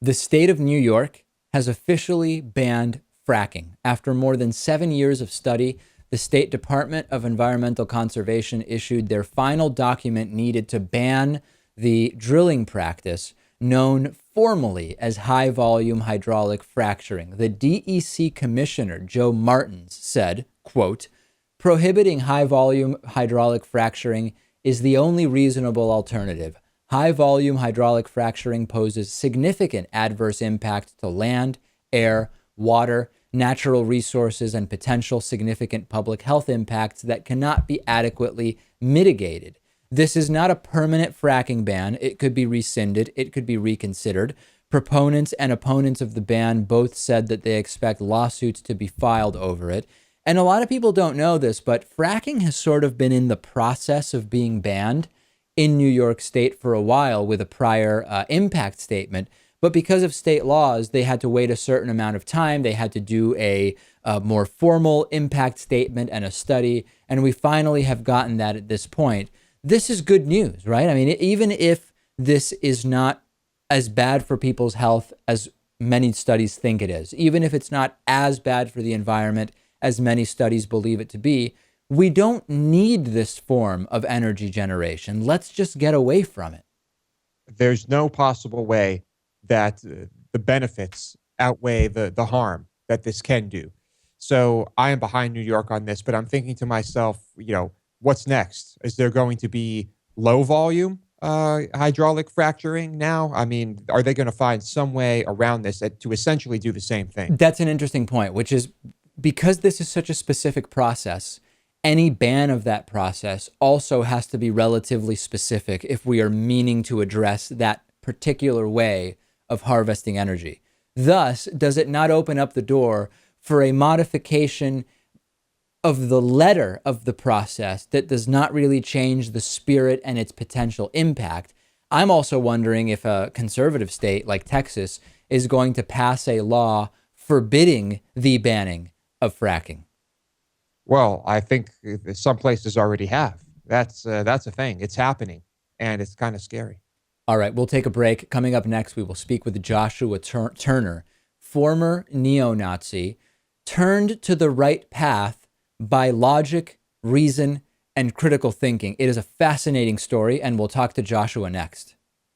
The state of New York has officially banned fracking. After more than 7 years of study, the State Department of Environmental Conservation issued their final document needed to ban the drilling practice known formally as high volume hydraulic fracturing. The DEC commissioner, Joe Martins, said, quote, prohibiting high volume hydraulic fracturing is the only reasonable alternative. High volume hydraulic fracturing poses significant adverse impact to land, air, water, natural resources, and potential significant public health impacts that cannot be adequately mitigated. This is not a permanent fracking ban. It could be rescinded. It could be reconsidered. Proponents and opponents of the ban both said that they expect lawsuits to be filed over it. And a lot of people don't know this, but fracking has sort of been in the process of being banned in New York State for a while with a prior impact statement. But because of state laws, they had to wait a certain amount of time. They had to do a more formal impact statement and a study. And we finally have gotten that at this point. This is good news, right? I mean, even if this is not as bad for people's health as many studies think it is, even if it's not as bad for the environment as many studies believe it to be, we don't need this form of energy generation. Let's just get away from it. There's no possible way that the benefits outweigh the harm that this can do. So I am behind New York on this, but I'm thinking to myself, what's next? Is there going to be low volume hydraulic fracturing now? I mean, are they going to find some way around this to essentially do the same thing? That's an interesting point, which is because this is such a specific process, any ban of that process also has to be relatively specific if we are meaning to address that particular way of harvesting energy. Thus, does it not open up the door for a modification of the letter of the process that does not really change the spirit and its potential impact? I'm also wondering if a conservative state like Texas is going to pass a law forbidding the banning of fracking. Well, I think some places already have. That's a thing. It's happening, and it's kind of scary. All right, we'll take a break. Coming up next, we will speak with Joshua Turner, former neo-Nazi, turned to the right path by logic, reason, and critical thinking. It is a fascinating story, and we'll talk to Joshua next.